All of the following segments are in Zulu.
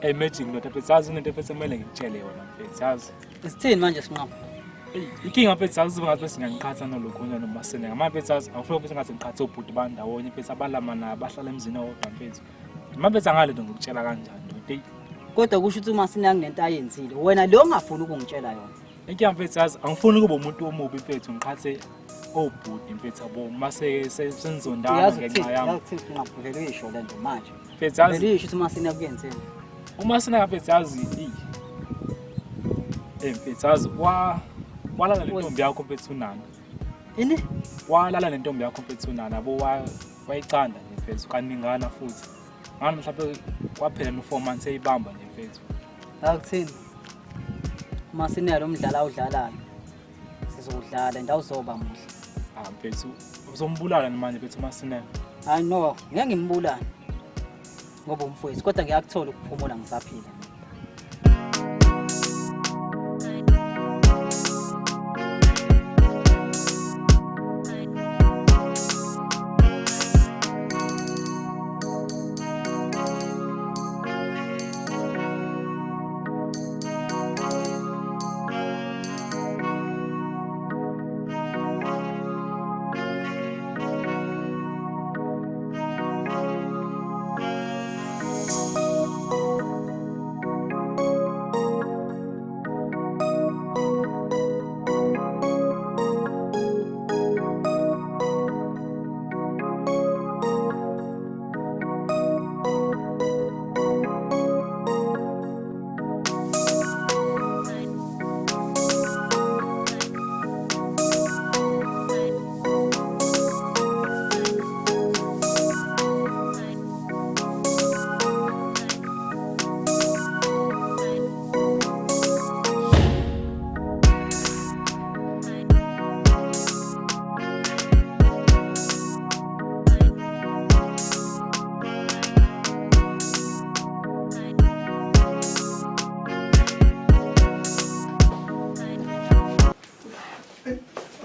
Imagine lo tapetsazi into esemele ngitshele yona mfethu yazi. Isithini manje sinqamo? Inkinga mfethu yazi ngathi bese ngiyangiqhatha nalokhunye nomasene. Ngamafethu yazi awufike bese ngathi ngiqhatha obhuti bandawonye mfethu abalama na bahlala emzini owodwa mfethu. Mafethu angale nto ngikutshela kanjani ndoda. Kodwa kusho ukuthi umasine akunento ayenzile. Wena lo ongafuni ukungitshela yona. Inkinga mfethu yazi angifuni ukuba umuntu omubi mfethu ngiqhathe obhuti mfethu yabo mase senzondana ngenxa yami. Yazi ukuthi ngingavele isho le nto manje. Mfethu yazi vele isho ukuthi umasine akuyenzeni. Umasine mfethu yazi mfethu yazi walala lentombi yakho mfethu unana. Ini? Walala lentombi yakho mfethu unana yabo wayicanda nje mfethu kaningana futhi. Ngani mhlawumbe kwaphela no4 months eyibamba nje mfethu. Akuthini? Umasine lo mdlala awudlalayo. Sizodlala ndawuzoba muhle. Mfethu uzombulala manje mfethu umasine. Hayi no, ngeke ngimbulale. Ngoba umfowethu kodwa ngiyakuthola ukuphumula ngisaphila.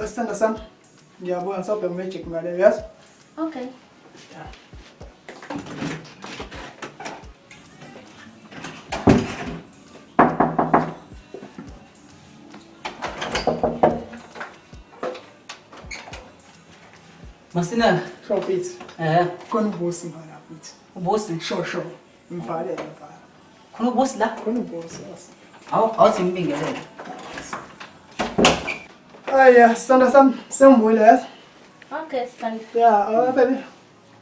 Sithandwa sami, ngiyabona ngisawubheka magic ngale yazi? Okay. Masina, Sure mfethu. Khona ubosi ngala mfethu. ubosi. Sure. Mvale. Khona ubosi la? Khona ubosi yazi. Awuthi ngibingelele. Aya, sithandwa sami, sengibuyile yazi? Okay, son. Yeah, baby.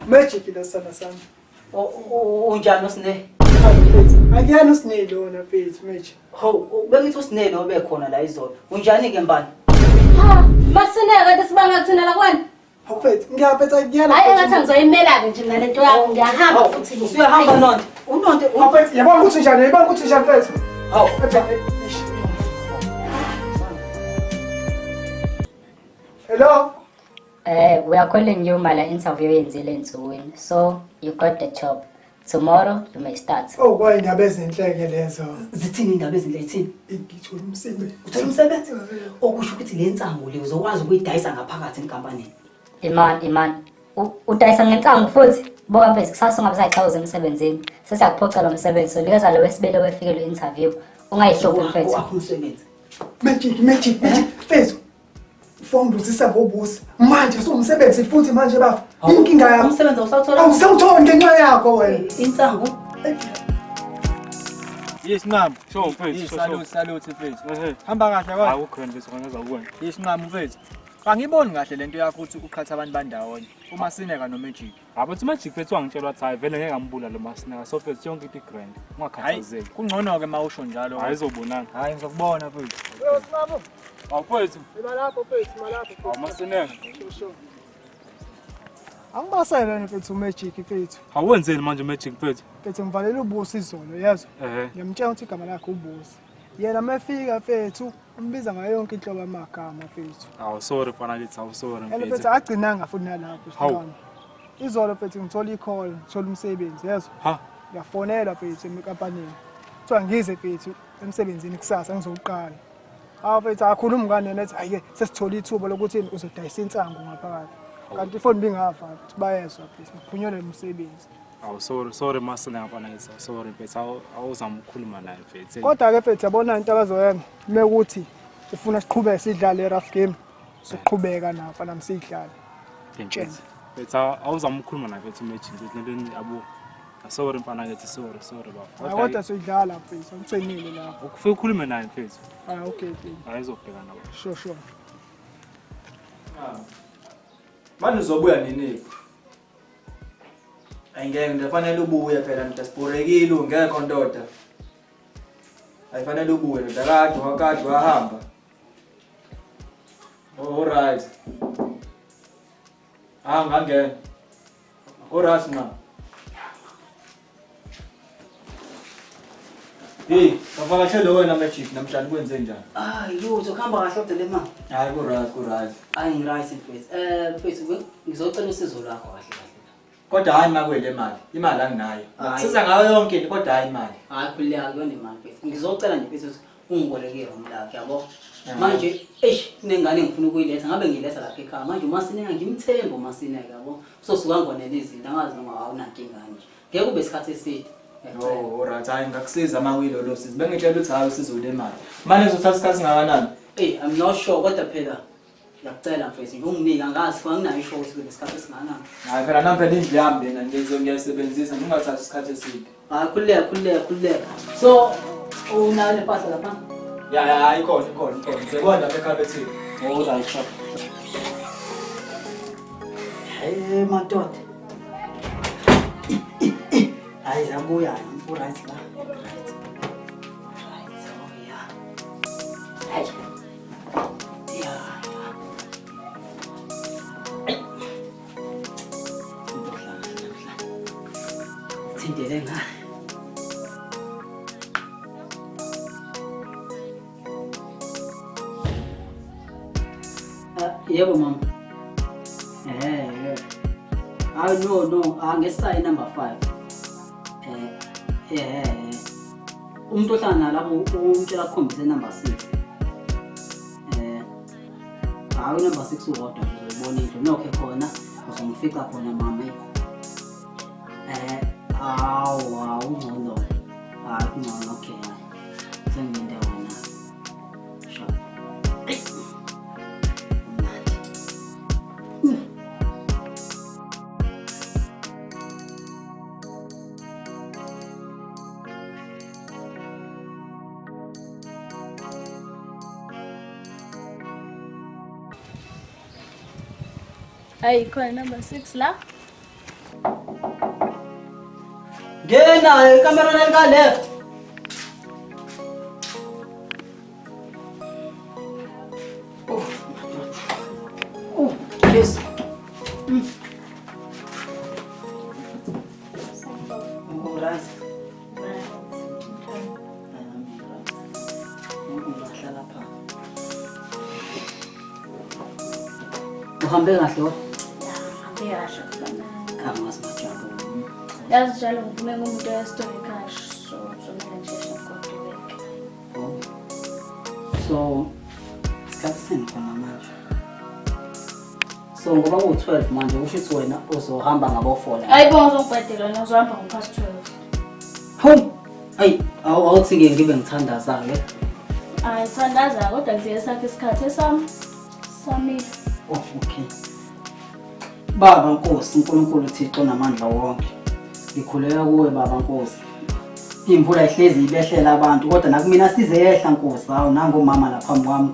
Magic ila sithandwa sami. Unjani usine? Mfethu, akuyena usinele wona mfethu magic. Bengithi usinele obekhona la izolo. Unjani ke mbani? Ha, masineka desibanga kuthina la kwani? Mfethu, ngiyaphetha akuyena. Hayi engathi ngizoyimela ke nje nalento yakho ngiyahamba futhi. Usuyahamba nonke. Unonke mfethu, yabona ukuthi njani mfethu. Hello? We are calling you mala interview yenzile ensukwini. So, you got the job. Tomorrow you may start. Oh, boy, indaba ezinhleke lezo. Zithini indaba ezinhle zithini? Ngithola umsebenzi. Uthola umsebenzi? Okusho ukuthi le nsangu le uzokwazi ukuyidayisa ngaphakathi enkampanini. Iman. Udayisa ngensangu futhi. Boka mfethu kusasa ungabe sayixhawuza emsebenzini. Sesiyakuphoxa lo msebenzi. So nikeza lo wesibele wefike lo interview. Ungayihlobo mfethu. Wakho umsebenzi. Magic. Mfethu. Form dusisa ngobusi. Manje somsebenzi futhi manje bafu. Inkinga yakho. Umsebenzi awusawuthola. Awusawuthola ngenxa yakho wena. Insangu. Yes nqamu, sho mfethu. Salute mfethu. Hamba kahle kwathi. Awukho mfethu ngeza ukubona. Yes nqamu mfethu. Angiboni kahle lento yakho ukuthi uqhatha abantu bandawonye. Uma sineka no magic. Abathi magic mfethu wangitshela ukuthi hayi vele ngeke ngambula lo masina. So mfethu yonke into grand. Ungakhathazeki. Kungcono ke mawusho njalo. Hayi izobonana. Hayi ngizokubona mfethu. Yosibabo. Awufethu. Imalapho mfethu, imalapho. Awumasineka. Sure. Angibasele mfethu uMagic mfethu. Awenzeni manje uMagic mfethu? Mfethu ngivalela ubusi izolo yazo. Ngiyamtshela ukuthi igama lakhe ubusi. Yena mefika mfethu umbiza ngayo yonke inhlobo amagama mfethu. Awu sorry mfana kithi, awu sorry Yena mfethu. mfethu agcinanga futhi nalapho Hawu. sibona. Izolo mfethu ngithola i-call, ngithola umsebenzi yazo. Ha, Ngiyafonela mfethu ekampanini. Kuthiwa ngize mfethu emsebenzini kusasa ngizoqala. Hawu mfethu akhuluma ngane nethi ayike sesithola ithuba lokuthi uzodayisa insangu ngaphakathi. Kanti ifoni bingafa ukuthi bayezwa mfethu ngiphunyelwe umsebenzi. awu sorry masine mfana kithi, sorry mfethu, awuzama ukukhuluma naye mfethu. Kodwa ke mfethu yabona into abazoyenza mekuthi ufuna siqhubeke sidlale rough game soqhubeka nafa namsidlala. Mfethu, awuzama ukukhuluma naye mfethu uMagic mfethu lento yabo. Sorry mfana kithi, sorry baba. Kodwa sidlala mfethu ngicela lapho. Ukufika ukhulume naye mfethu. Okay mfethu. Ayizobhekana nabo. Sure. Manje uzobuya nini? Ayingeke ngifanele ubuye phela ngidasiporekile ungekho ndoda. Ayifanele ubuye kade wahamba. Oh right. Ngangena. Alright na. Hey, kavakashele wena Magic namhlanje kwenze njani? Lutho kuhamba kahle kodwa le mama. Hayi ku-right. Ngi-right mfethu. Mfethu ngizocela usizo lakho kahle. Kodwa hayi makwele imali anginayo. Siza ngayo yonke into kodwa hayi imali. Khuleka kuyona imali mfethu. Ngizocela nje mfethu ukuthi ungiboleke umlakhe yabo. Manje kunengane ngifuna ukuyiletha ngabe ngiletha lapha ekhaya. Manje uMasineka ngimthemba uMasineka yabo. Sosuka ngonela izinto angazi noma awunankinga nje. Ngeke kube isikhathi eside. Oh, alright, hayi ngakusiza mawilo lo sizi. Bengitshela ukuthi hayi usizo lemali. Manje uzothatha isikhathi singakanani? I'm not sure kodwa phela ngiyacela mfethu unginike angazi nginayo isho ukuthi kube isikhathi esingakanani. Hayi phela nami phela indlu yami lena ngiyayisebenzisa ngingathatha isikhathi eside. Khuleka. So unayo lepahla lapha? Ya ikhona. Ngizekona lapha ekhabethini. Right, shop. Hey madoda. Hayi zabuya right la. Right, so yeah. Hey. Yeah. Thindele nga. Yebo mama. No. Angesayini number 5. Umuntu ohlala lapho umtshela akhombise number 6. Number 6 uhodwa uzobona into nokho khona uzomfica khona mama. Ungcono. Ungcono okay. Senginde wena. Sure. Ay, khona number 6 la. Ngena camera leka left. Yes. Alright. Uhambe kahle wa? Kama simajabu. Yazi njalo ngiphume ngumuntu oyesitore cash so uzomela nje ngokuqhubeka. So isikhathi khona manje. So ngoba u12 manje usho ukuthi wena uzohamba ngabo 4 la. Hayibo ngizobhadela wena uzohamba ngopast 12. Hayi, awuthi ngibe ngithandaza ke. Thandaza kodwa ngifike sakhe isikhathi sami. Okay. Baba Nkosi uNkulunkulu Thixo namandla wonke. Ngikhuleka kuwe Baba Nkosi. Imvula ihlezi ibehlela abantu kodwa nakumina sizehla Nkosi. Hawu nangu mama lapha kwami.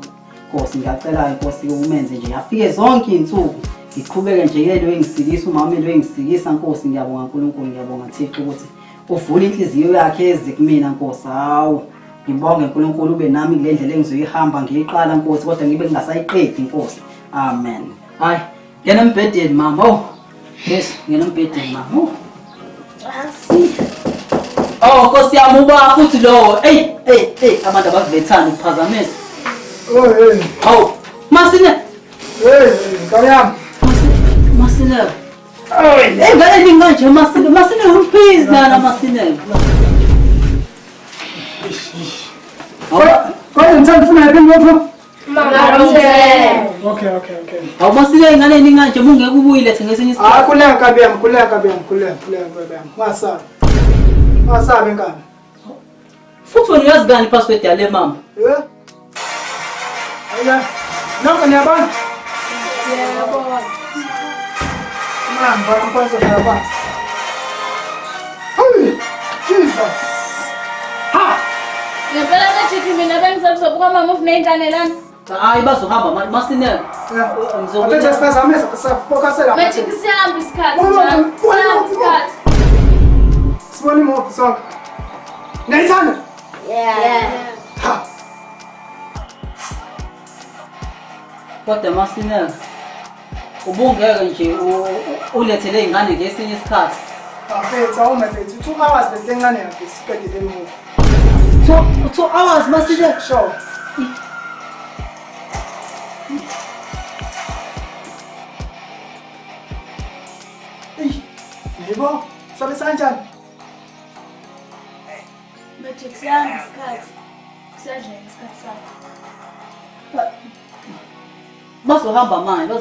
Nkosi ngiyacela Nkosi umenze nje afike zonke izinsuku. Ngiqhubeke nje yelo engisikisa umama lo engisikisa Nkosi ngiyabonga uNkulunkulu ngiyabonga Thixo ukuthi uvula inhliziyo yakhe ezikumina Nkosi. Hawu ngibonge uNkulunkulu ube nami kule ndlela engizoyihamba ngiyiqala Nkosi kodwa ngibe ngingasayiqedi Nkosi. Amen. Hayi ngena embhedeni mama. Yes, nginombhedeni mama. Oh, Nkosi yami uba futhi lo. Hey, abantu abavethana ukuphazamisa. Oh, hey. Hawu, Masine. Hey, ngiyami. Masine. Hey, ngale ninganje Masine. Masine please nana Masine. Kodwa ngithanda yaphi ngofo? Mama. Okay. Hawu Masine ngale ninganje mungeke ubuyile the ngesinye isikhathi. Khuleka nkabi yami, khuleka nkabi yami. Masabe nkani. Futhi wena uyazi ngani password yale mama? Yeah. Aya. Nonke niyabona? Yebo. Mama, ngikwazi ukubona. Holy Jesus. Ngempela kaJiki mina bengizobuka mama ufuna intanelana. Hayi bazohamba Masine. Aphethe siphazamisa safokasela. Majiki sihamba isikhathi njalo. Sihamba isikhathi. Sibona imoto sonke. Ngayithanda? Yeah. Ha. Kodwa Masine ubungeke nje ulethele ingane ngesinye isikhathi. Afethu awumafethu 2 hours betencane yakhe siqedile imoto. 2 hours Masine. Sure. Yebo, sabe sanjani? Majiki sihamba isikhathi. Siyadlula isikhathi sakho. Bazohamba manje.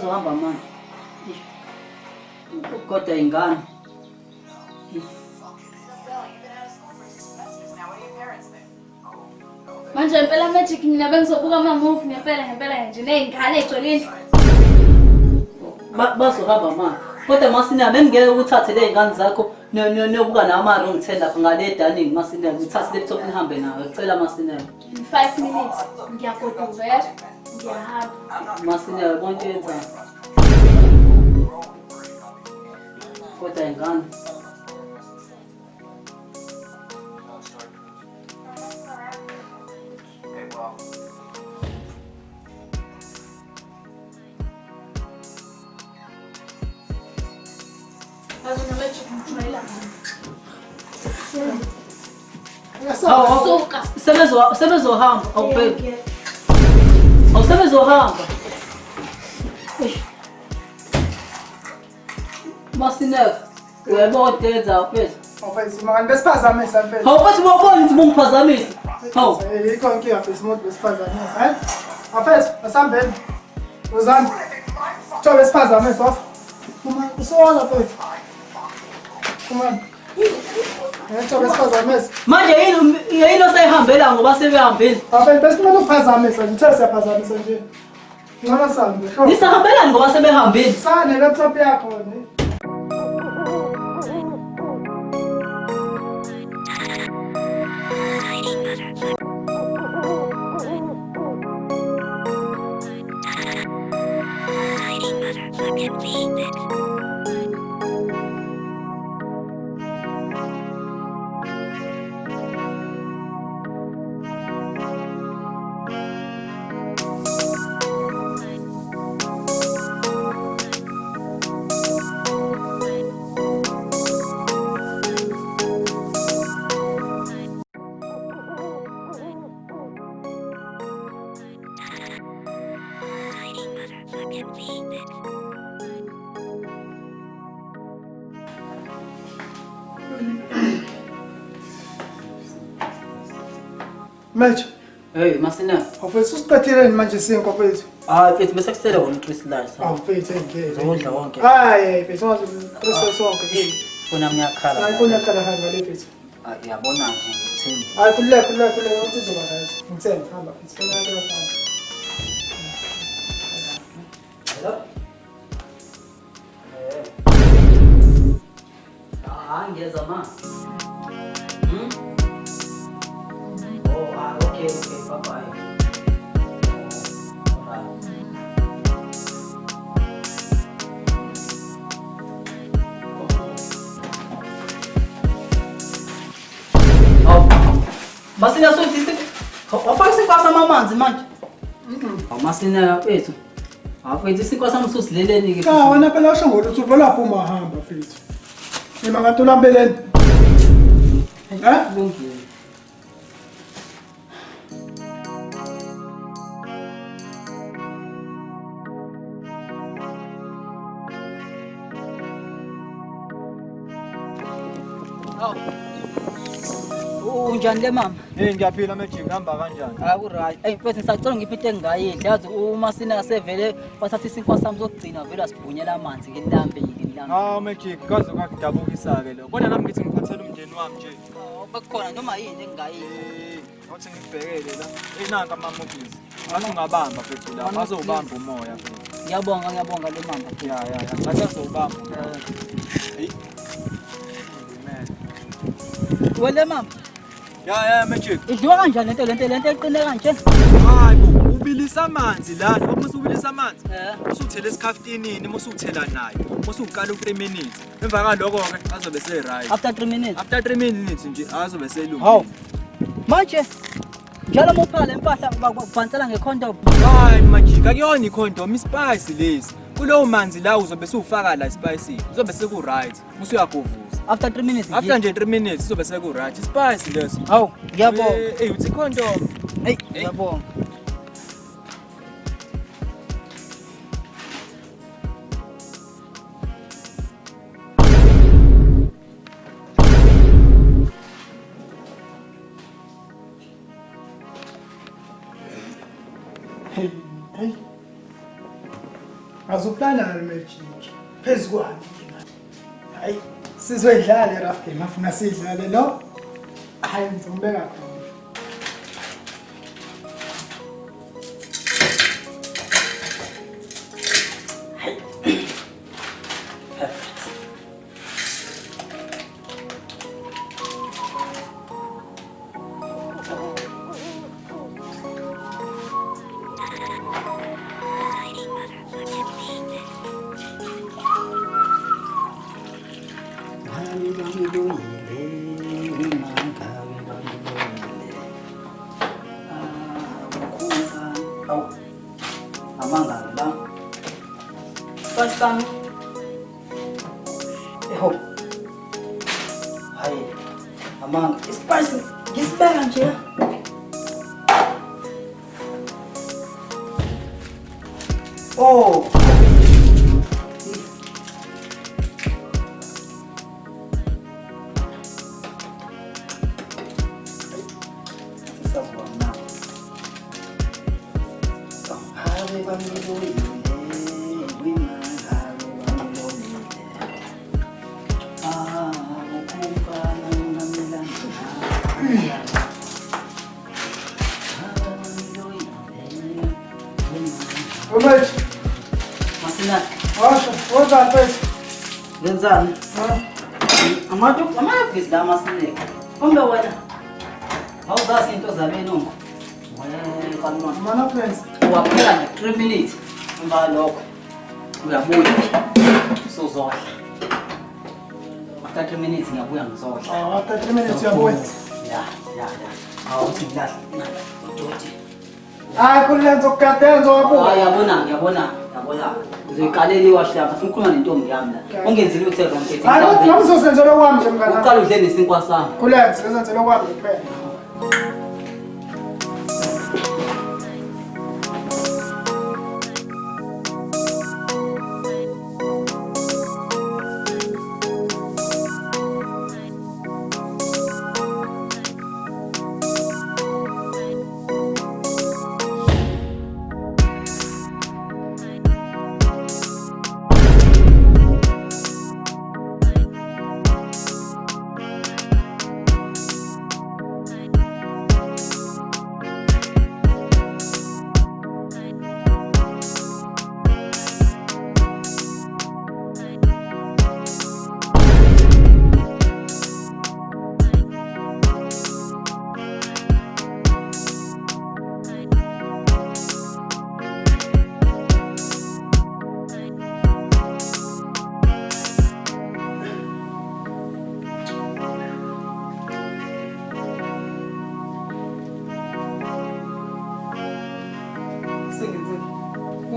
Kodwa ingane. Manje impela Majiki mina bengizobuka ama-movie ngempela nje nezingane egcwele indlu. Bazohamba manje. Kodwa Masine bengeke uthathe le ngane zakho nobuka nama wrong turn lapha ngale dining Masine uthathe laptop nihambe nayo. Ngicela Masine. In 5 minutes ngiyagoduka yazi. Ngiyahamba. Masine konke yenza. Kodwa ingane. Azona Majiki ngijwayela. Suka. Sebezohamba awubheki. Awusebezohamba. Masine uyabona yenza afethu. Afethu manje besiphazamisa afethu. Hawu bathi wabona ukuthi bungiphazamisa. Hawu. Yikho inkinga afethu imoto besiphazamisa, hayi? Afethu asambeni. Uzani. Thobe besiphazamisa wafu. Kuma usona afethu. Kuma. Thobe besiphazamisa. Manje yini osayihambela ngoba sebehambile. Afethu besimele ukuphazamisa nje, uthe siyaphazamisa nje. Ngona sambe. Nisahambelani ngoba sebehambile. Sane laptop yakho ne. Manje. Hey Masina. Afethu usiqathile manje sinko afethu. Hayi mfethu bese kusele wona uChristlas. Afethu ngeke. Uzodla wonke. Hayi mfethu wazi process wonke hey. Funa ngiyakhala. Hayi kuna kala hamba le mfethu. Yabona nje ngithemba. Hayi khuleka ukuthi uzoba right. Ngithemba hamba mfethu. Funa kala hamba. Hello. Ngiyeza ma. Okay, bye-bye. Masina sothi wafaka isikwasa amanzi manje. Masina wethu. Afethu isikwa sami susileleni ke. Cha wena phela usho ngokuthi uvelaphi uma hamba mfethu. Mina ngatulambeleni. Kulungile. Unjani le mama? Ngiyaphila Magic, hamba kanjani? Right. Hey mfethu ngisacela ngiphi into engingayidla. Yazi uma sina sevele wathatha isinkwa sami sokugcina vele asibhunyela amanzi ngilambe ngilambe. Magic, kaze kwakudabukisa ke lo. Kodwa nami ngithi ngiphathele umndeni wami nje. Bakukhona noma yini engingayidla. Ngothi ngibhekele la. Nanka ama-movies. Ngathi ungabamba mfethu la. Bazobamba umoya mfethu. Ngiyabonga le mama. Ya. Ngathi azobamba. Hey. Wele mama. Ya Magic. Idliwa kanjani lento eqine kanje? Hayi bo, ubilisa amanzi la. Uma usubilisa amanzi, usuthela esikhafutinini, uma usuthela nayo. Uma usuqala u3 minutes. Emva kaloko ke azobe se right. After 3 minutes. After 3 minutes nje azobe selungile. Hawu. Manje njalo mophala impahla bakubhansela ngecondom. Hayi Magic, akuyona icondom, ispice lezi. Kulowo manzi la uzobe usufaka la spice. Uzobe seku right. Usuyagovuza. After 3 minutes. After nje 3 minutes uzobe seku right. Ispice lesi. Hawu, ngiyabonga. Uthi condom. Hey, ngiyabonga. Hey. Azuplana Magic. Phezukwane. Hayi, sizoyidlala rough game afuna sidlale no? Hayi ngizombeka khona. Pasang. Hai. Amang, spice. Gisbang nje. Oh. Omej. Masina. What's that face? Ngenzani? Amadu kizda masine. Kombe wena. Awuzazi into zabeni ungo. Wena kanwana. Mana friends. Waphela nje 3 minutes. Emva lokho. Uyabuya. Sozodla. After 3 minutes ngiyabuya ngizodla. After 3 minutes uyabuya. Ya. Awuthi ngidla. Doti. Hayi kulenza ukukadela ngizowabuka. Ngiyabona. Uzoyiqalela iwash lapha sikhuluma nentombi yami la. Ungenzile uthe ngomthetho. Hayi nami uzosenzela okwami nje mngane. Uqala udle nesinkwa sami. Kulenza uzenzela okwami kuphela.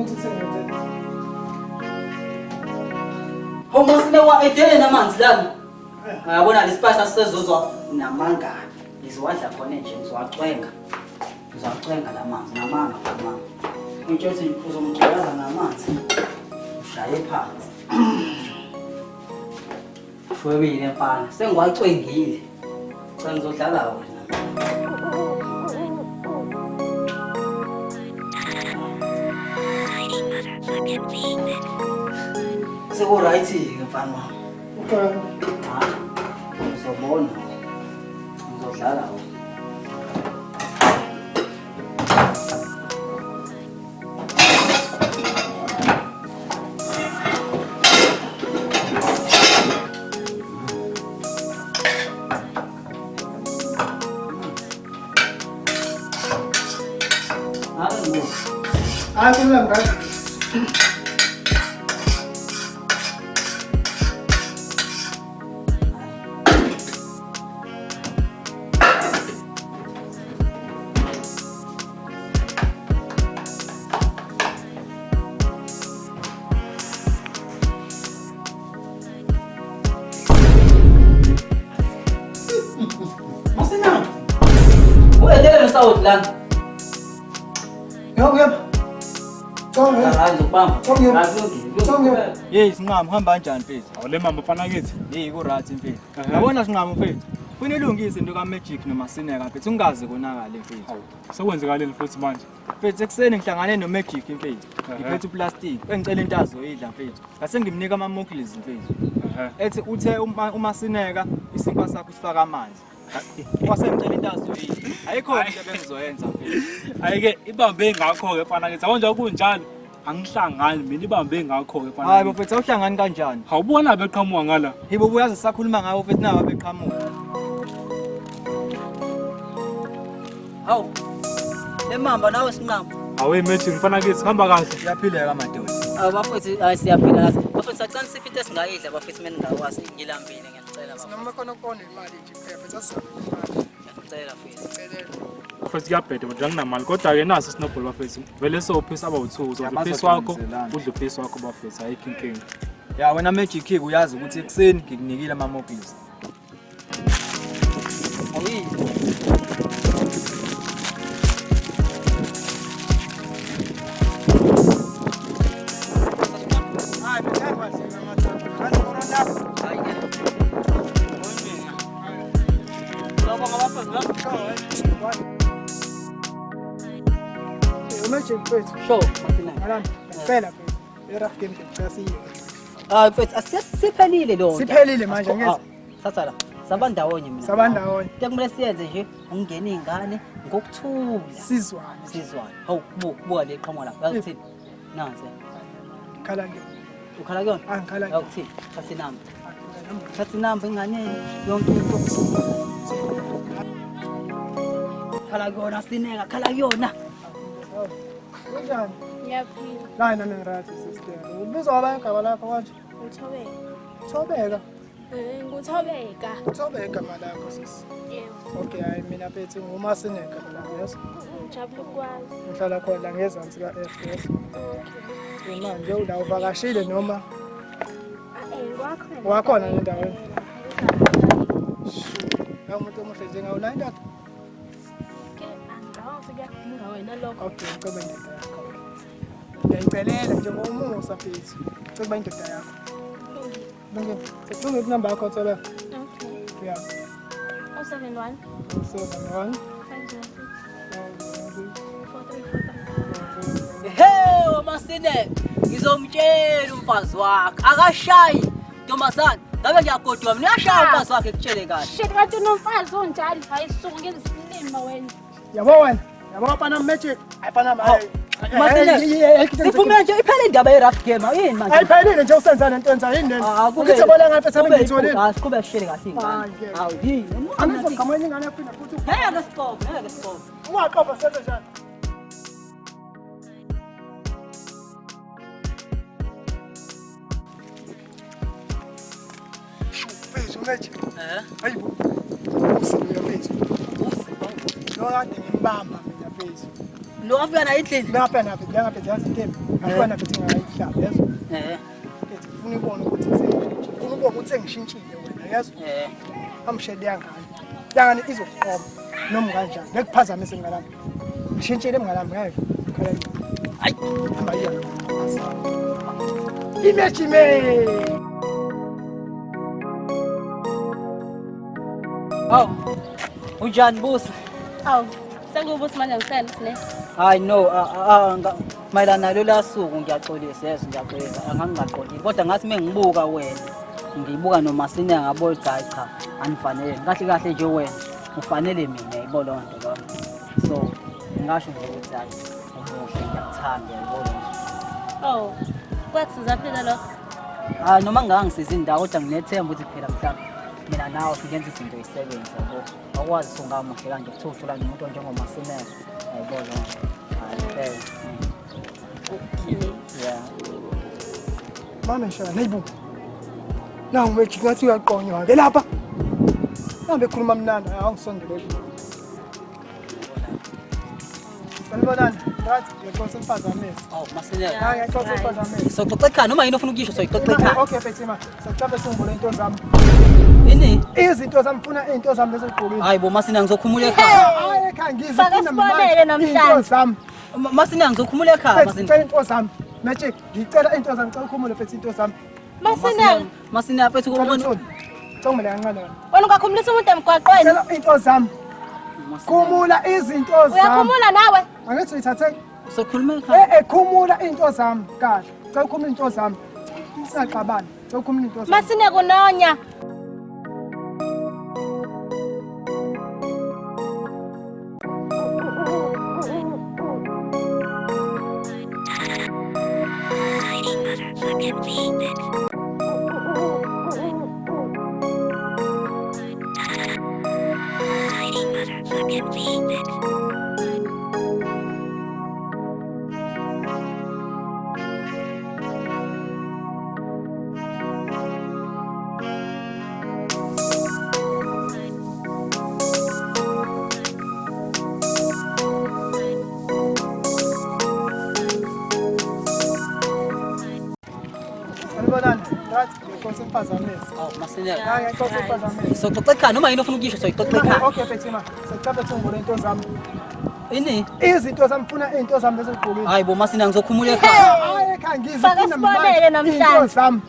ukuthi sengenze. Hawu masine wa edele namanzi lana. Ngiyabona lesipasa sisezozwa namangani. Ngizowadla khona nje ngizowacwenga. Ngizowacwenga lamanzi namanga mama. Ngitsho ukuthi uzomgcwalaza namanzi. Ushaye phansi. Shwebile mfana, sengiwacwengile. Cha ngizodlala wena. Seko right ke mfana wami. Okay. Uzobona. Ngizodlala wena. Hayi kulula ngathi. Masina. Uedele nosawuthi lana. Yebo. Hayi ngibamba. Hey sinqamo hamba kanjani mfethu? Awule mama mfana kithi. Hey ku right mfethu. Yabona sinqamo mfethu. Funa ilungise into ka Magic noMasineka mfethu ungaze konakale mfethu. Sekwenzekaleni futhi manje? Mfethu ekuseni ngihlangane noMagic mfethu. Ngiphethe uplastic. Engicela into azoyidla mfethu. Ngase ngimnika ama mockles mfethu. Ethi uthe uMasineka isimpa sakho sifaka amanzi. Kwase ngicela into azoyidla. Ayikho into bengizoyenza mfethu. Ayike ibambe ngakho ke mfana kithi. Awonje kunjalo. Angihlangani mina ibambe ngakho ke mfana. Hayi bafethu awuhlangani kanjani? Awubona beqhamuka ngala. Yibo uyazi sakhuluma ngawo mfethu nawe beqhamuka. Hawu. Lemamba nawe sinqamo. Awe Magic mfana kithi hamba kahle. Siyaphileka madoda. Bafethu siyaphila la. Bafethu sacela siphi into esingayidla bafethu mina ngakwazi ngilambile ngiyacela bafethu. Noma khona ukubona imali nje phela sasizama imali. Ngiyacela mfethu. Celela. Bafethu kuyabheda kodwa anginamali kodwa ke naso snowball bafethu. Vele sophisa aba2 uzodla phisi wakho, udle phisi wakho bafethu ayikho inkinga. Ya wena Magic uyazi ukuthi ekseni ngikunikile ama mockles. Awi. Hayi ngiyakwazi ngamathambo. Ngathi korona. Hayi ke. Lobo ngabafana ngakho. Magic mfethu. Show Masina. Malana. Phela mfethu. Iraf game ngiyasiya. Mfethu asiphelile lo. Siphelile manje ngezi. Sathala. Sabandawonye mina. Sabandawonye. Kumele siyenze nje ungena izingane ngokuthula. Sizwane. Hawu buka le qhamuka la. Yakuthini? Nansi. Khala nje. Ukhala kuyona? Angikhala nje. Yakuthini? Thatha inamba. Thatha inamba enganeni yonke into. Khala kuyona Sineka, khala kuyona. Kunjani? Ngiyaphila. Hayi nami ngirathi sister. Ubizwa abanye igama lakho kanje? Uthobeka. Thobeka. Nguthobeka. Thobeka igama lakho sisi. Yebo. Okay, hayi mina mfethu nguMasineka la, yes. Ngijabule ukwazi. Ngihlala khona ngezansi ka FS. Okay. Manje ula uvakashile noma Wakhona. wakhona endaweni? Umuntu omuhle njengawe la indoda. Angicabangi kuyakudinga wena lokho. Okay, ngicela indoda yakho. Ngiyayicelela njengomusa mfethu. Ngicela indoda yakho. Ngicela inamba yakho thola. Okay. Yeah. 071 7 1 Hey Masineka, ngizomtshela umfazi wakhe akashayi Ntombazana. Ngabe ngiyagodwa mina uyashaya umfazi wakhe kutshele kahle. Shit kanti unomfazi onjalo hayi suku ngezisilima wena. Yabo wena. Yabo afana Magic. Ayifana maye. Siphumela nje iphele indaba ye-rough game yini manje? Ayiphelile nje usenza lento enza yini lento? Ukuthi bona ngathi sebengitholile. Asiqhubeke sishele kahle ingane. Hawu yini? Angizo gamanye ingane yaphinda futhi. Ngeke siphofe. Ungaqopha senze njani? Shu, Magic. Hayibo. Usibuya mfethu. Lo kade ngimbamba mina mfethu. Lo afika na endlini. Ngapha naphi? Ngapha yazi into. Ngibona futhi ngayihlaba yazo. Ufuna ubone ukuthi ufuna ubone ukuthi engishintshile wena yazo. Amshede yangani. Yangani izokuqoma noma kanjani. Ngekuphazamise ngalami. Ngishintshile ngalami hayi. Hayi. Hamba yiya. Imagine. Aw. Unjani bosi? Awu, sengubuthi manje ngisele sine. Hayi no, mayelana nalo lasuku ngiyaxolisa yezo ngiyaxolisa angangaqondile kodwa ngathi mengibuka wena ngibuka noMasinenga ngabo cha anifanele kahle kahle nje wena ufanele mina yabo lonto lo. So ngisho nje ukuthi hayi umuhle ngiyakuthanda yabo. Oh, kwakusiza phela lokho. Noma ngangisiza indawo kodwa nginethemba ukuthi phela mhlawumbe mina nawe singenza izinto ezisebenza yabo. Akwazi songamuhle kanje ukuthola umuntu njengoMasinenga yabo lonto. Yeah. Mama shaya nayibu. La ngiwethi ngathi uyaqonywa ke lapha. Hambe khuluma mnandi awungisondele. Sanibonani, ngathi ngiyaqosa imphazamisi. Masinenga. Hayi ngiyaqosa imphazamisi. Soxoxa ekhaya noma yini ofuna ukuyisho soyixoxa ekhaya. Okay Fatima, sacaphe singibole into zami. Ini? Izinto zami ufuna into zami bese ngigqokile. Hayi bo Masinenga ngizokhumula ekhaya. Hayi ekhaya ngizifuna Sakasibonele namhlanje. Into zami. Masinenga ngizokhumula ekhaya Masinenga into zami. Magic, ngicela into zami ngicela ukhumule futhi into zami. Masinenga mfethu ukubona. Ngicela kancane. Wena ungakhumulisa umuntu emgwaqweni. Ngicela into zami. Khumula izinto zami. Uyakhumula nawe? Angithi uyithathe. Sokhuluma ekhaya. Khumula into zami kahle. Ngicela ukhumule into zami. Isaqabana. Ngicela ukhumule into zami. Masine kunonya. Sanibonani, ngathi ngiyaqosa imphazamisi. Masinenga. Hayi ngiyaqosa imphazamisi. Soxoxa ekhaya noma yini ofuna ukuyisho soyixoxa ekhaya. Okay Fatima, sacaphe singibole into zami. Ini? Izinto zami ufuna into zami bese ngigqokile. Hayi bo Masinenga ngizokhumula ekhaya. Hayi ekhaya ngizifuna Sakasibonele namhlanje. into zami.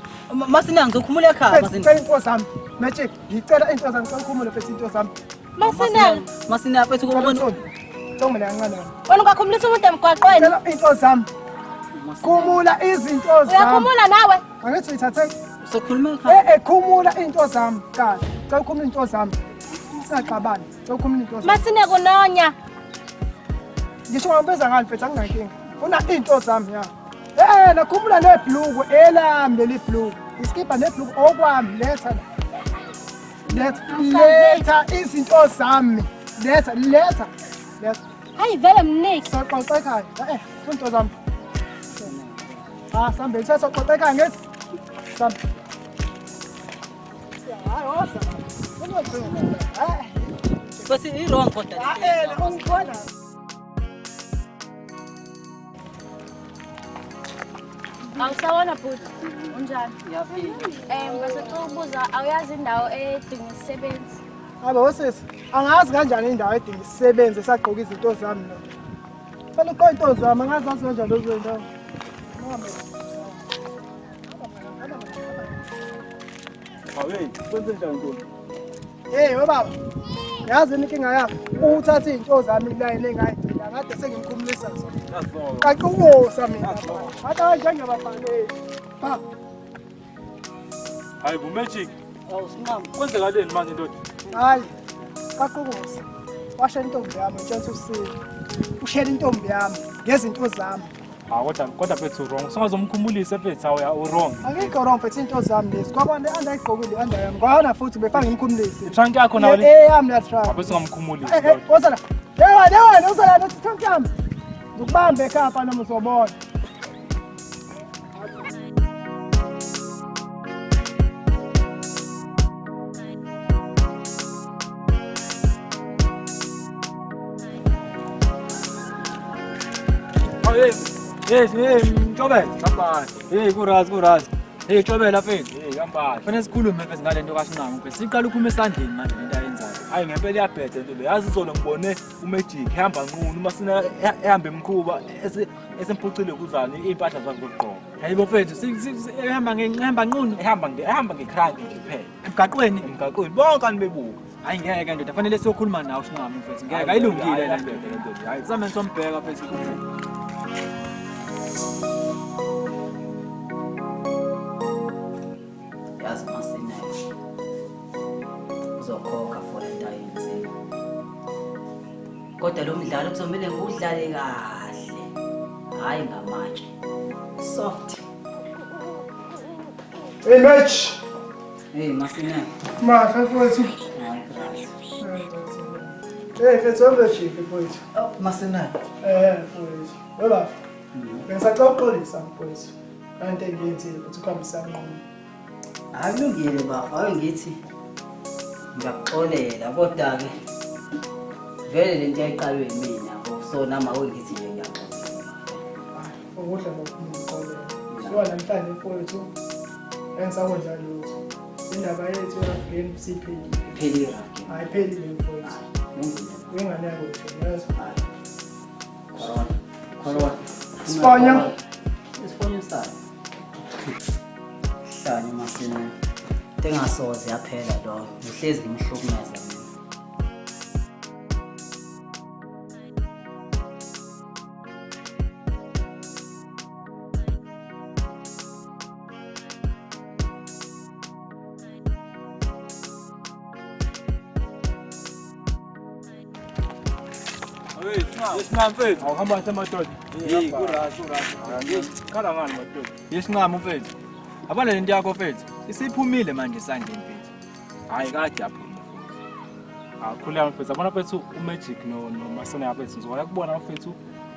Masinenga ngizokhumula ekhaya Masinenga. Ngicela into zami. Magic, ngicela into zami ngicela ukhumule futhi into zami. Masinenga mfethu ukubona. Ngicela kancane. Wena ungakhumulisa umuntu emgwaqweni. Ngicela into zami. Khumula izinto zami. Uyakhumula nawe? Angithi uyithathe. Sokhuluma ekhaya. Khumula into zami kahle. Ngicela ukhumule into zami. Isaqabana. Ngicela ukhumule into zami. Masine kunonya. Ngisho ngibeza ngani mfethu anginankinga. Una into zami ya. Nakhumula nebhluku elami leli bhluku. Iskipa nebhluku okwami letha. Letha izinto zami. Letha. Hayi vele mniki. Soxoxa ekhaya. Into zami. Sambe soxoxa ekhaya ngithi. Sambe. Hayi osa. Bese i-wrong kodwa. Ungibona. Awusawona bhuti. Unjani? Ngiyafika. Ngisacela ukubuza awuyazi indawo edinga isisebenzi. Aba wosisi, angazi kanjani indawo edinga isisebenzi esagqoka izinto zami lo. Phela uqo into zami angazazi kanjani lezo zinto. Hawe, kwenze njani Nkosi? Baba. Yazi inkinga yakho. Uthatha izinto zami line engayigcina ngade sengimkhumulisa zona. Ngiyazona. Qaqukosa mina. Hata njengabafanele. Baba. Hayi bo Magic. Awusinqama. Kwenzekaleni manje ndoda? Hayi. Qaqukosa. Washa intombi yami ntshela usile. Ushela intombi yami ngezinto zami. Kodwa bethu wrong. Singazomkhumulisa bethu awuya wrong. Angikho wrong futhi into zami lezi. Ngoba andayigqokile under yami. Ngwana futhi befana ngimkhumulise. Trunk yakho nawo le. Yami la trunk. Abe singamkhumulisa. Wozala. Lewa, uzala nothi trunk yami. Ngikubambe ekhaya noma uzobona. Hayi. Yes, Mtobela. Ngambani? Hey, kurazi. Hey, Mtobela mfethu. Hey, ngambani? Kufanele sikhulume mfethu ngale nto kaSinqamu mfethu. Siqala ukuphuma esandleni manje lento ayenzayo. Hayi ngempela iyabhede into le. Yazi izolo ngibone uMagic ehamba nqunu uma sina ehamba emkhuba esemphucile kuzana impahla zakhe zokugqoka. Hayibo mfethu, ehamba nqunu. Ehamba ngecrank nje kuphela. Emgaqweni. Emgaqweni bonke anibebuka. Hayi ngeke ndoda, fanele siyokhuluma nawe Sinqamu mfethu. Ngeke ayilungile le nto. Hayi Sameni sombheka mfethu. Yazi masineke uzokhokha for lento ayenzile kodwa lo mdlalo kuzomele ngudlale kahle hayi ngamatshe soft. Hey match. Hey masineke Mahla mfowethu. hayi kahle. Hey mfethu wambe mfowethu. Masineke Mfowethu. Weba. Bengisacela uxolisa mfowethu. Kanti engiyenzile ukuthi ukhambisa ngqondo. akulungile baba awengithi ngiyakuxolela kodwa ke vele lento ayiqalwe yimina so nama wengithi nje ngiyaxolela. Ukudla ngokuxolela. So namhlanje mfowethu engisakwenza lutho. Indaba yethu yafike sipheli. Phelira ke Ayiphelile mfowethu. Wengane yakho yazi. Corona. Spanya. Spanya style. Hlanye masina. Tengasoze yaphela lo. Ngihlezi ngimhlukumeza mina. Yesinqamu mfethu. awuhamba semadoda. Hey, kurazi. Khala ngani madoda? Yesinqamu mfethu. Abana lento yakho mfethu. Isiphumile manje esandleni mfethu. Hayi kade yaphuma. Akhuleka mfethu, abona mfethu uMagic noMasina yaphethu ngizokwazi ukubona mfethu.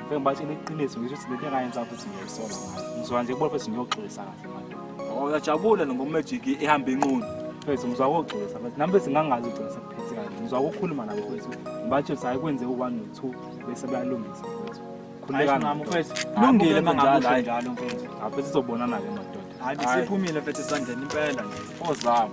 Ngeke ngibatshele iqiniso ngisho ukuthi lento engayenza futhi ngiyayisola ngayo. Ngizokwazi nje ukubona mfethu ngiyoxolisa kahle madoda. Uyajabula ngoMagic ehamba inqunu. Mfethu ngizokwazi ukuxolisa mfethu. Nami mfethu ngangazi ugcina sekuphethe kahle. Ngizokwazi ukukhuluma nabo mfethu. Ngibatshele ukuthi hayi kwenze u1 no2 bese bayalungisa mfethu. Khuleka Sinqamu mfethu. Lungile mangabe njalo mfethu. Aphethu sizobonana ke madoda. Hayi bisiphumile mfethu esandleni impela nje. Ozama.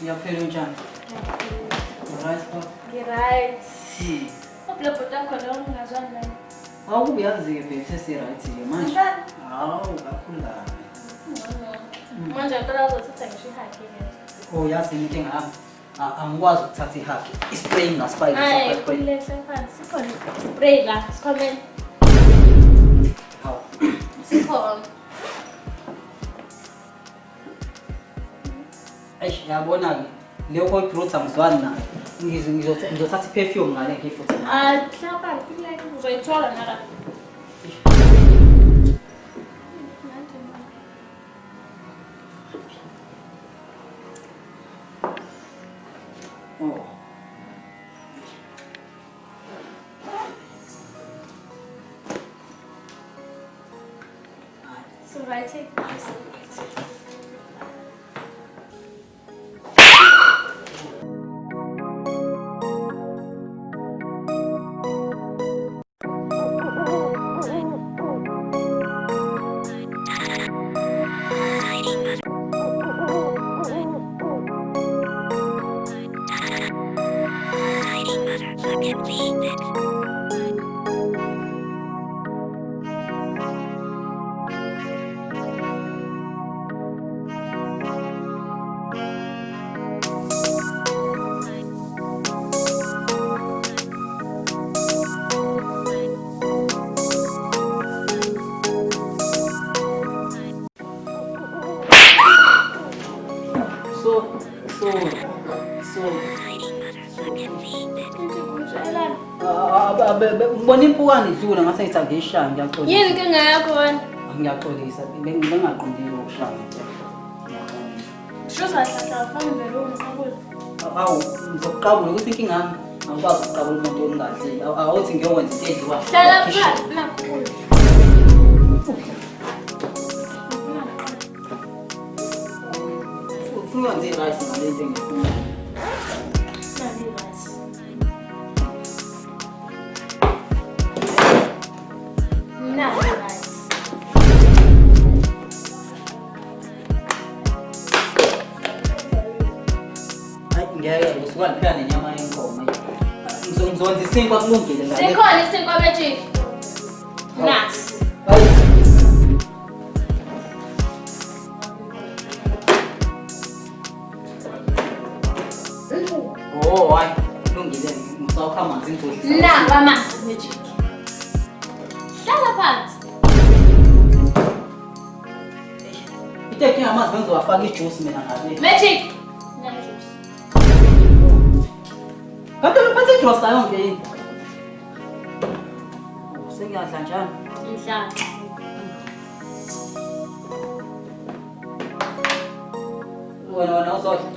Iyaphela njani? Right baba. Right. Ublo bhuta khona ungazwani naye. Awukubi yazi ke babe sesi right ke manje. Ngani? Hawu kakhulu. Manje ngicela uzothatha ngisho ihaki ke. Oh yazi into engihamba. Angikwazi ukuthatha ihaki. Ispray ngaspray Hayi, ngaspray. kulehle phansi. Sikhona spray la, sikhona. Hawu. Sikhona. Eish yabona ke. Leyo koyibrutha ngizwani nayo. Ngizothatha iperfume ngale ngifuthe. Hlapa kulehle uzoyithola nala. Oh. So right take this. Ngibona impukane idlula ngase ngithi angishaya ngiyaxolisa. Yini inkinga yakho wena? Ngiyaxolisa. Bengingaqondile ukushaya. Sho sahlahla ufana nalona sakule. Awu, ngizokuqabula ukuthi inkinga yami Angikwazi ukuqabula umuntu ongadlile. Awuthi ngiyokwenza into edliwa. Hlala phansi nakhulu. Ufuna ukwenza i-rice ngale nto engifuna. Nani rice. Nani rice. Hayi ngeke usuka liphela nenyama yenkomo. Ngizonza isinkwa kulungile ngale. Sikhona isinkwa magic. Nas. Oh, hayi kulungile ngisawukha amanzi ngizodlisa. Na amanzi magic. Hlala phansi. Iteki amanzi ngizowafaka ijuice mina ngale. Magic. Nani juice. Kanti uphathe ijuice yonke yini? Sengiyadla njalo. Ngihlala. Wena uzodla.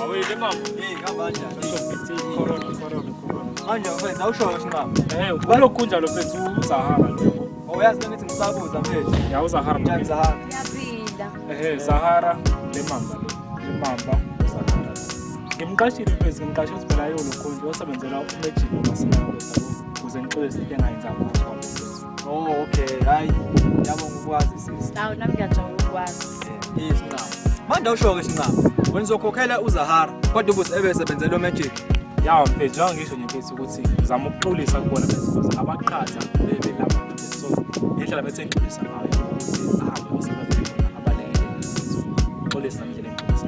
Awuyile mama. Kanjani? Corona. Manje mfethu awusho sinqaba. Kulokhunja lo mfethu uZahara lo. Uyazi ukuthi ngisabuza mfethu. Ya uZahara lo. Njani Zahara? Zahara le mamba uZahara. Ngimqashile mfethu ngimqashe ukuthi phela yolo khunja osebenzela uMagic nomasina wethu ukuze ngixolise into engayenza ngakho mfethu. Oh okay. Hayi. Yabonga ukwazi sisi. Hawu nami ngiyajabula ukwazi. Isinqaba. Manje awusho sinqaba. Wena uzokhokhela uZahara kodwa ubuze ebesebenzela uMagic. Ya mfethu njengoba ngisho nje mfethu ukuthi ngizama ukuxolisa kubona mfethu ukuze abaqhatha belapha mfethu so indlela bese ngixolisa ngayo ukuthi ahambe usebenzele abaleke xolisa indlela engixolisa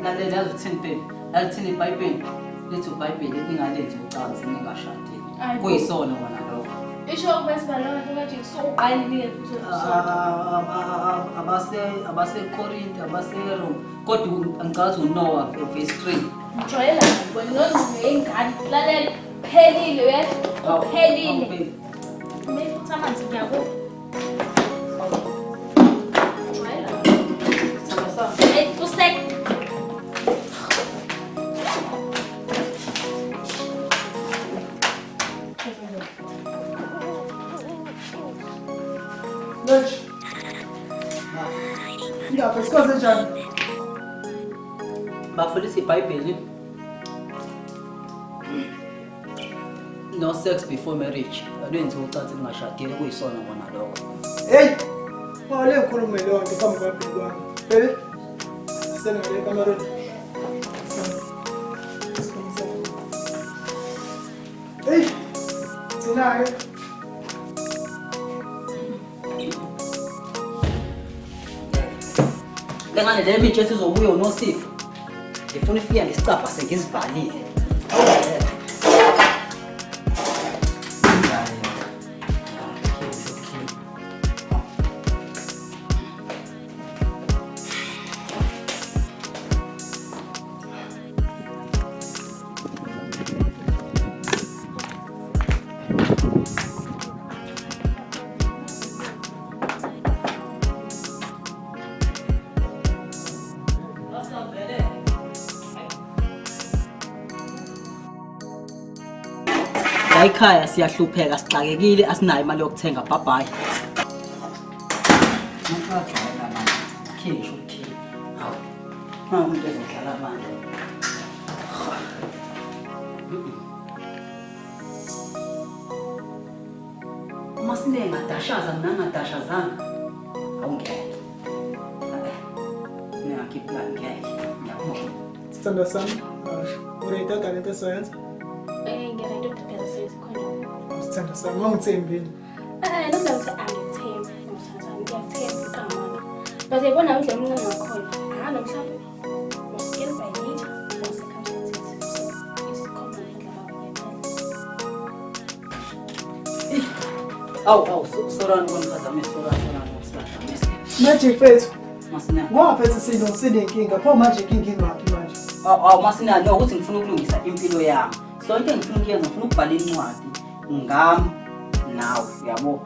Lalela yazothini phela. Yazothini iBhayibheli. Lithi uBhayibheli lingalenzi ucansi ningashadile. Kuyisona wona lokho. Isho ubesibalola magic so uqalile futhi. Abase-Korinte, abase-Rome. Kodwa angicazi uNoah verse 3. Mjwayela ngibona nozime ingane. Lalela phelile uyezwa? Phelile. Mayifutha amanzi ngiyakho. Mjwayela. Hey, usek. Look. Ngiyapha sikwazi njani? Bafundisa iBhayibheli. No sex before marriage. Alwenzi ucansi lingashadile kuyisona kona lokho. Hey. Wale ukhulume lonke phambi kwabhili kwami. Hey. Senengale kamareni. Hey. Sinaye. Lengane le mitshe sizobuya uNosipho. Ngifuna ifika ngesicapha sengizivalile. La ekhaya siyahlupheka sixakekile asinayo imali yokuthenga bye-bye. Ngiyajwayela manje. Khisho ukhiye. Hawu. Umuntu ezodlala manje. Uma sinengadashaza mina ngadashazanga. Awungeke. Ngiyakhipha ngeke. Ngiyabona. Sithanda sami. Urayita talente science. Ngiyena into kuphela sezikhona. Sithanda sami ungithembile. Noma ukuthi angithembi, ngiyathemba iqhamuka. But yabona indlela umuntu ngakhona. Halo mhlawumbe. Usikele by nature, usekhaya isikhona indlela Awu, sorani kongiphazamisa, sorani. Magic fethu. Masina. Ngoba mfethu sinenkinga, pho manje inkinga ingaphi manje? Masina no ukuthi ngifuna ukulungisa impilo yami. So into engifuna ukuyenza ngifuna ukubhala incwadi ngami nawe yabo.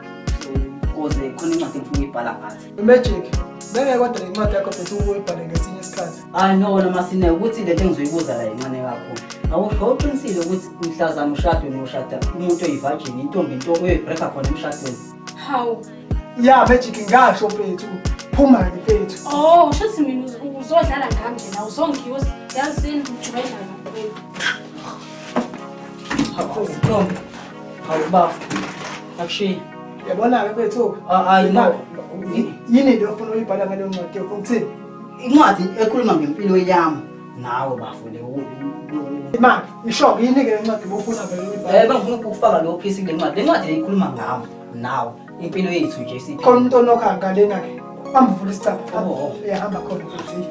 Ukuze khona incwadi engifuna ukuyibhala ngathi. Magic. Bengeke kodwa le ncwadi yakho mfethu uyibhale ngesinye isikhathi. No Masina ukuthi lento engizoyibuza la incane kakhulu. Awusho uqinisile ukuthi mhlazana ushado noshada umuntu oyivirgin intombi into oyibreaka khona emshadweni. Hawu. Ya Magic ngasho mfethu. Phuma ke mfethu. Oh, shothi mina uzodlala ngami nje nawe uzongiwa yazi ngijwayela ngawe. Hawu bafu. Akushiya. Yabona ke mfethu. No. Yini into ofuna uyibhala ngale ncwadi yakho ngithini? Incwadi ekhuluma ngempilo yami nawe bafu le Imali, isho yini ke le ncwadi bofuna vele uyibhala? Bengifuna ukufaka lo piece kule ncwadi. Le ncwadi ikhuluma ngami nawe impilo yethu nje sithi. Khona umuntu onokha ngalena ke. Hamba uvula isicaba. Oh. Hamba khona mfethu.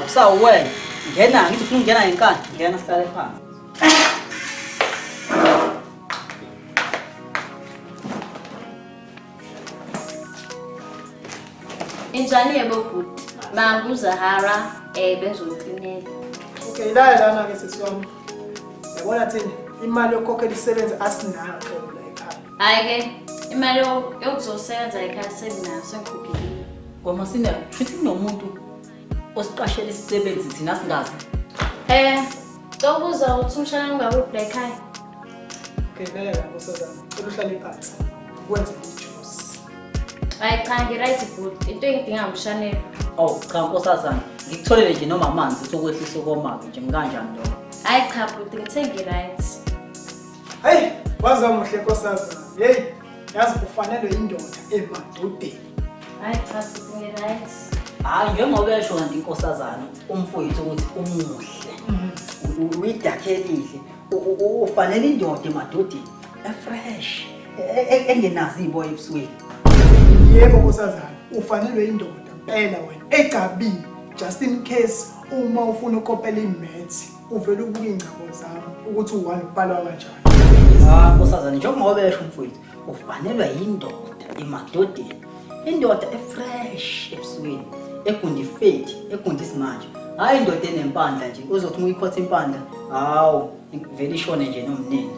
Usawuwena. Ngena ngithi ufuna ukungena ngenkani. Ngena sihlale phansi. Injani yebo bhuti. Mambuza hara bengizoklinela. Okay, lana ke sesiwami. Yabona thini? Imali yokukhokhela isebenza asinayo la ekhaya. Hayi ke imali yokuzosebenza ekhaya seminayo sengikhuphile. Masina, futhi kunomuntu osiqashela isisebenzi thina singazi. Ngokuza ukuthi umshana ungakuphi ekhaya. Okay, beka ngosazana. Uhlale phansi. Wenze ijuice. Hayi cha ngiright bhuti. Into engidinga umshanelo. Cha nkosazana. Ngikutholele nje noma amanzi sokwehlisa komanzi nje ngikanjani lo. Hayi cha bhuti ngithe ngiright. Hey, waza muhle nkosazana. Hey, yazi kufanele indoda emadodeni. Hayi cha bhuti ngiright. Njengoba esho kanti inkosazana umfowethu ukuthi umuhle. Uyidakhelile. Ufanele indoda emadodeni efresh. Engenazi iboya ebusweni. Yebo nkosazana, ufanele indoda impela wena egabile just in case uma ufuna ukopela imaths uvela ubuka ingcabo zami ukuthi u1 ubhalwa kanjani. Nkosazana njengoba esho umfowethu ufanelwe indoda emadodeni. Indoda efresh ebusweni. Egundi fit, egundi isimanje. Hayi indoda enempandla nje uzothi uyikhotha impandla. Hawu, vele ishone nje nomnene.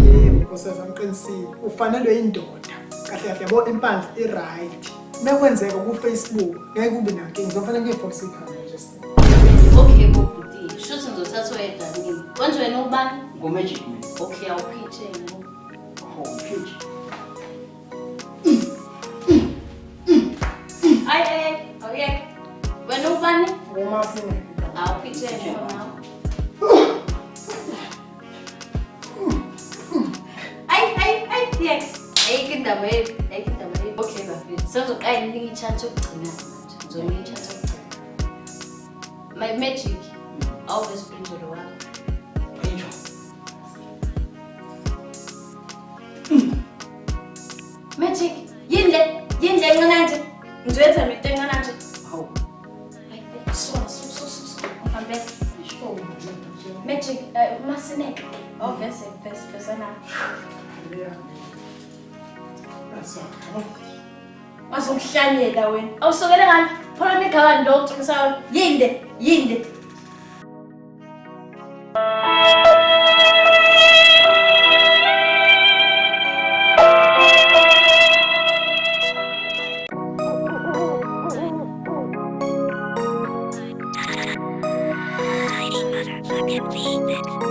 Yebo nkosazana ngiqinisile. Ufanelwe indoda. Kahle kahle yabo impandla iright. Mekwenzeka ku Facebook ngeke kube nankinga. Kufanele ngiyifocus ikhaya just. Okay bhuti. Shuthi ngizothatha oyedwa kimi. Konje wena ubani? Ngo-Magic man. Okay awuphiche ngo. Pitch. Ay awuyeke. Wena ubani? Ngomasini. Awuphiche ngo. Ay, ayikho indaba yethu. Okay bafethu. Senzoqala iningi i-chance yokugcina manje. Ngizonika i-chance yokugcina. My magic. Always brings you the one. Magic. Yinde encane nje. Ngizoyenza into encane nje. Hawu. So. Uhambe. Sho. Magic, masineke. Vese na. Yeah. That's all. Wazongihlanyela wena. Awusokele ngani? Phela nigaba ndo ucinisayo. Yinde. Motherfucking beat.